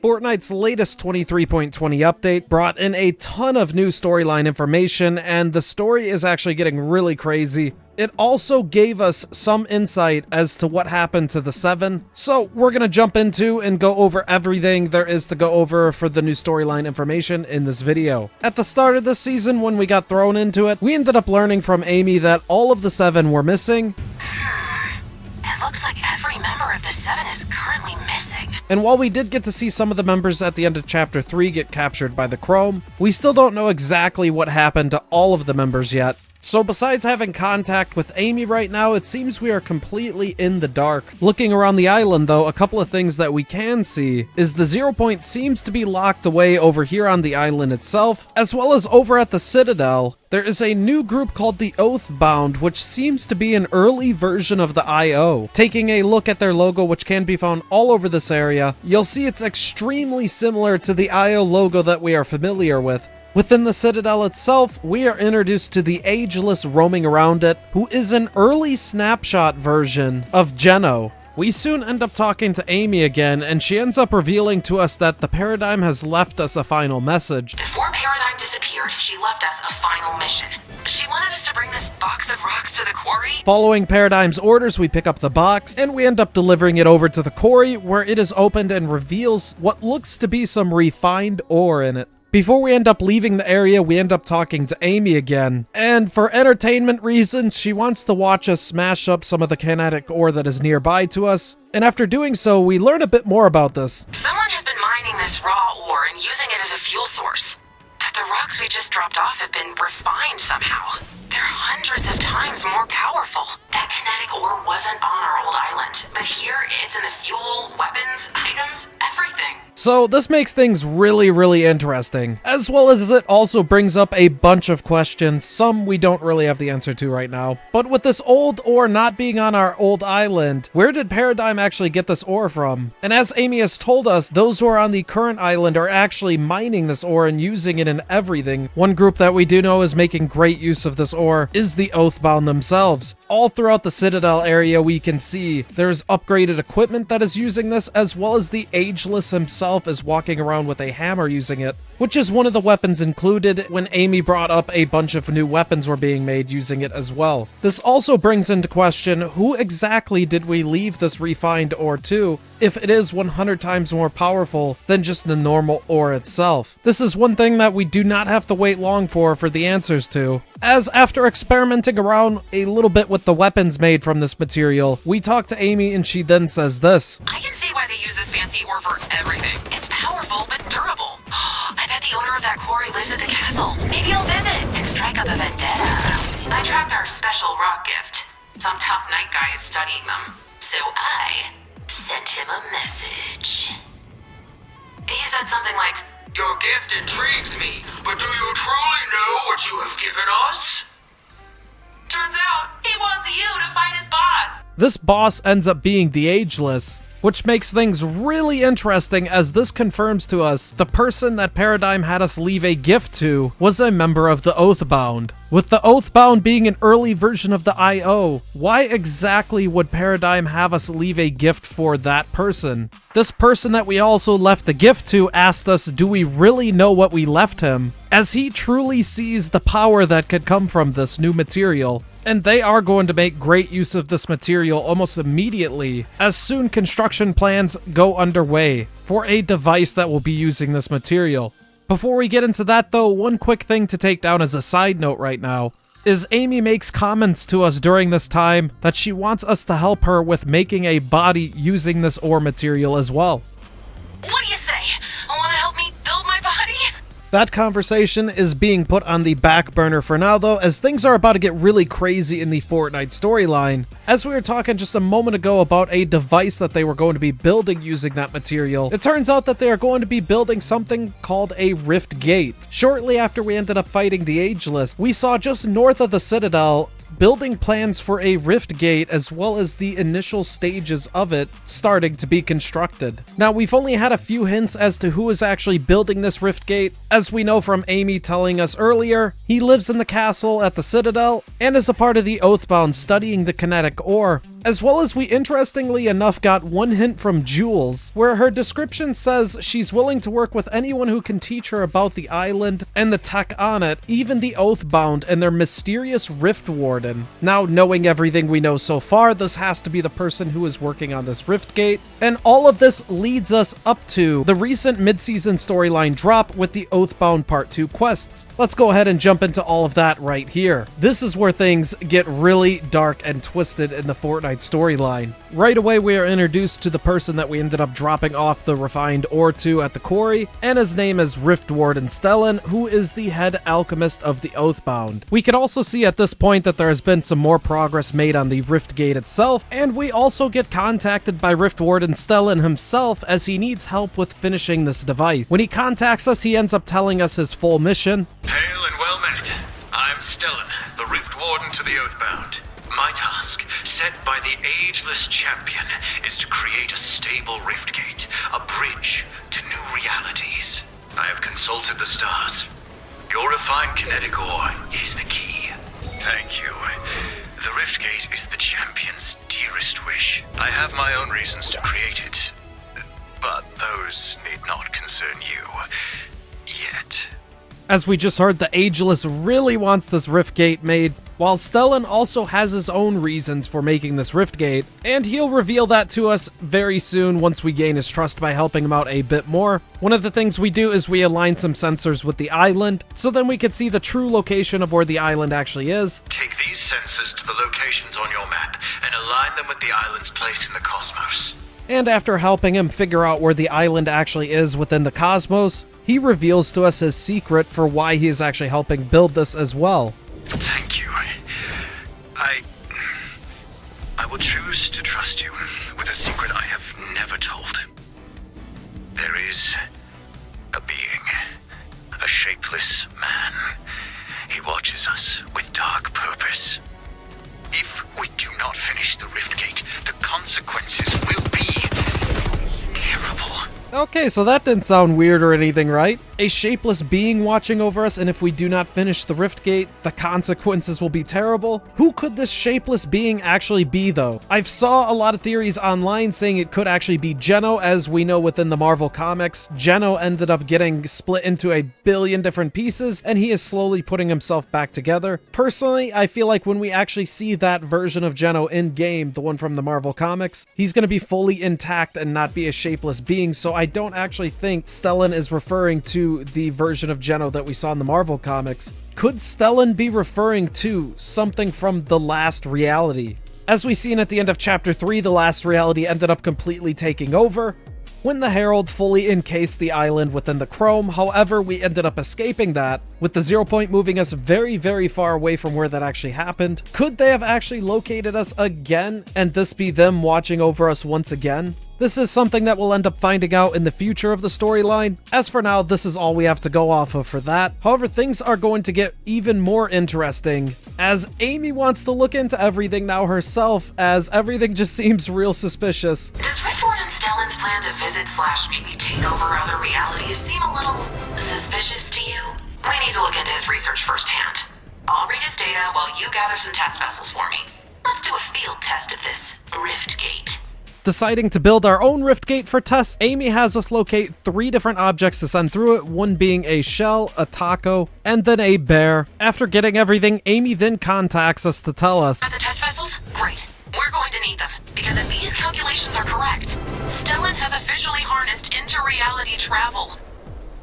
Fortnite's latest 23.20 update brought in a ton of new storyline information, and the story is actually getting really crazy. It also gave us some insight as to what happened to the Seven, so we're gonna jump into and go over everything there is to go over for the new storyline information in this video. At the start of this season, when we got thrown into it, we ended up learning from Amie that all of the Seven were missing. It looks like every member of the Seven is currently missing. And while we did get to see some of the members at the end of Chapter 3 get captured by the Chrome, we still don't know exactly what happened to all of the members yet. So besides having contact with Amie right now, it seems we are completely in the dark. Looking around the island though, a couple of things that we can see is the 0 point seems to be locked away over here on the island itself, as well as over at the Citadel. There is a new group called the Oathbound, which seems to be an early version of the IO. Taking a look at their logo, which can be found all over this area, you'll see it's extremely similar to the IO logo that we are familiar with. Within the Citadel itself, we are introduced to the Ageless roaming around it, who is an early snapshot version of Geno. We soon end up talking to Amie again, and she ends up revealing to us that the Paradigm has left us a final message. Before Paradigm disappeared, she left us a final mission. She wanted us to bring this box of rocks to the quarry. Following Paradigm's orders, we pick up the box, and we end up delivering it over to the quarry, where it is opened and reveals what looks to be some refined ore in it. Before we end up leaving the area, we end up talking to Amie again. And for entertainment reasons, she wants to watch us smash up some of the kinetic ore that is nearby to us. And after doing so, we learn a bit more about this. Someone has been mining this raw ore and using it as a fuel source. But the rocks we just dropped off have been refined somehow. They're hundreds of times more powerful. That kinetic ore wasn't on our old island, but here it's in the fuel, weapons, items, everything. So this makes things really interesting, as well as it also brings up a bunch of questions, some we don't really have the answer to right now. But with this old ore not being on our old island, where did Paradigm actually get this ore from? And as Amie has told us, those who are on the current island are actually mining this ore and using it in everything. One group that we do know is making great use of this ore is the Oathbound themselves. All throughout the Citadel area we can see there's upgraded equipment that is using this, as well as the Ageless himself is walking around with a hammer using it, which is one of the weapons included when Amie brought up a bunch of new weapons were being made using it as well. This also brings into question, who exactly did we leave this refined ore to, if it is 100 times more powerful than just the normal ore itself? This is one thing that we do not have to wait long for the answers to, as after experimenting around a little bit with the weapons made from this material, we talk to Amie and she then says this. I can see why they use this fancy ore for everything. It's powerful but durable. I bet the owner of that quarry lives at the castle. Maybe I'll visit and strike up a vendetta. I tracked our special rock gift. Some tough night guy is studying them, so I sent him a message. He said something like, "Your gift intrigues me, but do you truly know what you have given us?" Turns out, he wants you to fight his boss. This boss ends up being the Ageless, which makes things really interesting, as this confirms to us the person that Paradigm had us leave a gift to was a member of the Oathbound. With the Oathbound being an early version of the IO, why exactly would Paradigm have us leave a gift for that person? This person that we also left the gift to asked us, do we really know what we left him? As he truly sees the power that could come from this new material. And they are going to make great use of this material almost immediately, as soon construction plans go underway for a device that will be using this material. Before we get into that though, one quick thing to take down as a side note right now is Amie makes comments to us during this time that she wants us to help her with making a body using this ore material as well. What do you say? Want to help me build my body? That conversation is being put on the back burner for now though, as things are about to get really crazy in the Fortnite storyline. As we were talking just a moment ago about a device that they were going to be building using that material, it turns out that they are going to be building something called a Rift Gate. Shortly after we ended up fighting the Ageless, we saw just north of the Citadel building plans for a rift gate as well as the initial stages of it starting to be constructed. Now, we've only had a few hints as to who is actually building this rift gate. As we know from Amie telling us earlier, he lives in the castle at the Citadel and is a part of the Oathbound studying the kinetic ore, as well as we interestingly enough got one hint from Jules, where her description says she's willing to work with anyone who can teach her about the island and the tech on it, even the Oathbound and their mysterious Rift Warden. Now, knowing everything we know so far, this has to be the person who is working on this rift gate, and all of this leads us up to the recent mid-season storyline drop with the Oathbound Part 2 quests. Let's go ahead and jump into all of that right here. This is where things get really dark and twisted in the Fortnite storyline. Right away, we are introduced to the person that we ended up dropping off the refined ore to at the quarry, and his name is Rift Warden Stellan, who is the head alchemist of the Oathbound. We can also see at this point that there has been some more progress made on the rift gate itself, and we also get contacted by Rift Warden Stellan himself as he needs help with finishing this device. When he contacts us, he ends up telling us his full mission. Hail and well met. I'm Stellan, the Rift Warden to the Oathbound. My task, set by the ageless champion, is to create a stable rift gate, a bridge to new realities. I have consulted the stars. Your refined kinetic ore is the key. Thank you. The rift gate is the champion's dearest wish. I have my own reasons to create it, but those need not concern you yet. As we just heard, the Ageless really wants this rift gate made, while Stellan also has his own reasons for making this rift gate, and he'll reveal that to us very soon once we gain his trust by helping him out a bit more. One of the things we do is we align some sensors with the island, so then we can see the true location of where the island actually is. Take these sensors to the locations on your map and align them with the island's place in the cosmos. And after helping him figure out where the island actually is within the cosmos, he reveals to us his secret for why he is actually helping build this as well. Thank you. I will choose to trust you with a secret I have never told. There is a being, a shapeless man. He watches us with dark purpose. If we do not finish the rift gate, the consequences will be terrible. Okay, so that didn't sound weird or anything, right? A shapeless being watching over us, and if we do not finish the rift gate, the consequences will be terrible? Who could this shapeless being actually be, though? I've saw a lot of theories online saying it could actually be Geno. As we know within the Marvel comics, Geno ended up getting split into a billion different pieces, and he is slowly putting himself back together. Personally, I feel like when we actually see that version of Geno in-game, the one from the Marvel comics, he's going to be fully intact and not be a shapeless being, so I don't actually think Stellan is referring to the version of Geno that we saw in the Marvel comics. Could Stellan be referring to something from the last reality? As we seen at the end of Chapter 3, the last reality ended up completely taking over when the Herald fully encased the island within the Chrome. However, we ended up escaping that, with the 0 point moving us very, very far away from where that actually happened. Could they have actually located us again, and this be them watching over us once again? This is something that we'll end up finding out in the future of the storyline. As for now, this is all we have to go off of for that. However, things are going to get even more interesting as Amie wants to look into everything now herself, as everything just seems real suspicious. Does Rift Warden Stellan's plan to visit/maybe take over other realities seem a little suspicious to you? We need to look into his research firsthand. I'll read his data while you gather some test vessels for me. Let's do a field test of this rift gate. Deciding to build our own rift gate for tests, Amie has us locate 3 different objects to send through it, one being a shell, a taco, and then a bear. After getting everything, Amie then contacts us to tell us, Are the test vessels? Great. We're going to need them, because if these calculations are correct, Stellan has officially harnessed inter-reality travel.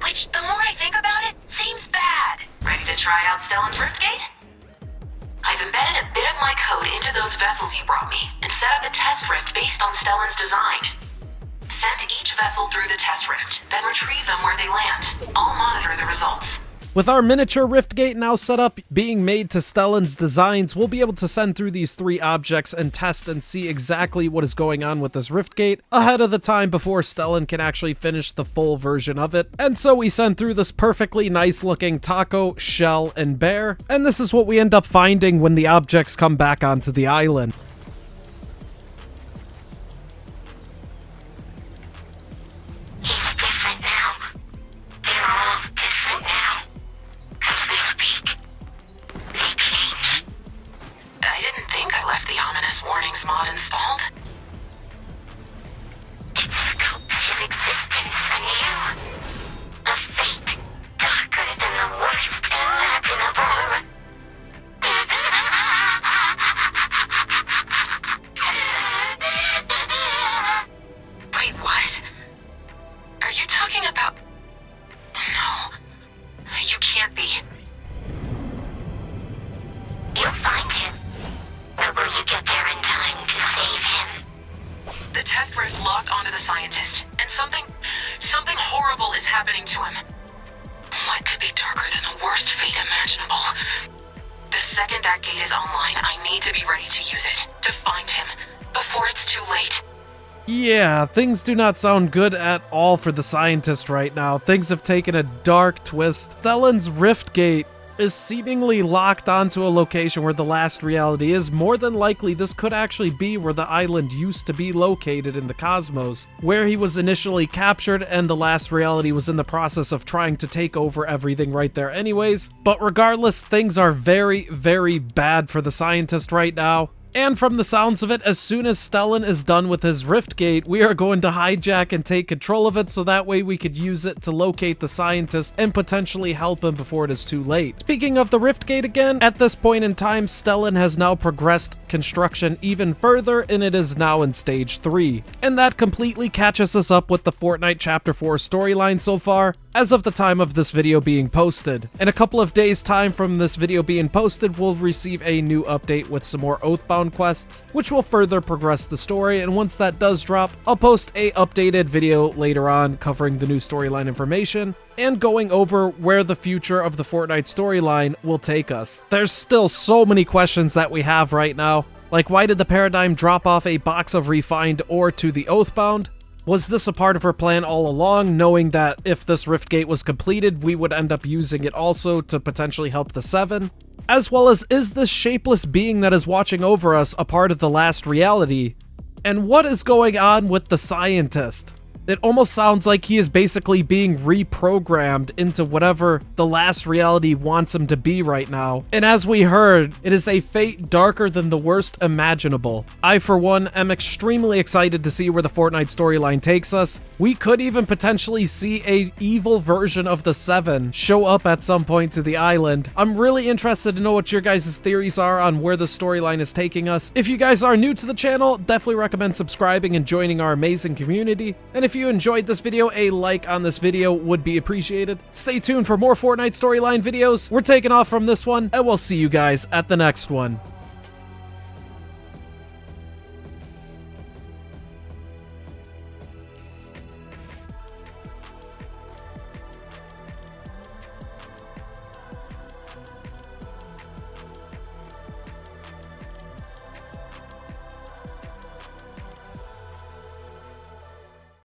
Which, the more I think about it, seems bad. Ready to try out Stellan's rift gate? I've embedded a bit of my code into those vessels you brought me and set up a test rift based on Stellan's design. Send each vessel through the test rift, then retrieve them where they land. I'll monitor the results. With our miniature rift gate now set up, being made to Stellan's designs, we'll be able to send through these 3 objects and test and see exactly what is going on with this rift gate ahead of the time before Stellan can actually finish the full version of it. And so we send through this perfectly nice looking taco, shell, and bear, and this is what we end up finding when the objects come back onto the island. Warnings mod installed. It scoped his existence anew. A fate darker than the worst imaginable. Wait, what? Are you talking about... No. You can't be. You'll find him. Or will you get there in time to save him? The test rift locked onto the scientist, and something horrible is happening to him. What could be darker than the worst fate imaginable? The second that gate is online, I need to be ready to use it, to find him, before it's too late. Yeah, things do not sound good at all for the scientist right now. Things have taken a dark twist. Stellan's rift gate is seemingly locked onto a location where the last reality is. More than likely, this could actually be where the island used to be located in the cosmos, where he was initially captured and the last reality was in the process of trying to take over everything right there anyways. But regardless, things are very, very bad for the scientist right now. And from the sounds of it, as soon as Stellan is done with his rift gate, we are going to hijack and take control of it so that way we could use it to locate the scientist and potentially help him before it is too late. Speaking of the rift gate again, at this point in time, Stellan has now progressed construction even further and it is now in stage 3. And that completely catches us up with the Fortnite Chapter 4 storyline so far, as of the time of this video being posted. In a couple of days time from this video being posted, we'll receive a new update with some more Oathbound quests, which will further progress the story, and once that does drop, I'll post a updated video later on covering the new storyline information and going over where the future of the Fortnite storyline will take us. There's still so many questions that we have right now, like why did the Paradigm drop off a box of refined ore to the Oathbound? Was this a part of her plan all along, knowing that if this rift gate was completed, we would end up using it also to potentially help the 7? As well as, is this shapeless being that is watching over us a part of the last reality? And what is going on with the scientist? It almost sounds like he is basically being reprogrammed into whatever the last reality wants him to be right now. And as we heard, it is a fate darker than the worst imaginable. I, for one, am extremely excited to see where the Fortnite storyline takes us. We could even potentially see a evil version of the 7 show up at some point to the island. I'm really interested to know what your guys' theories are on where the storyline is taking us. If you guys are new to the channel, definitely recommend subscribing and joining our amazing community. And if you enjoyed this video, a like on this video would be appreciated. Stay tuned for more Fortnite storyline videos. We're taking off from this one, and we'll see you guys at the next one.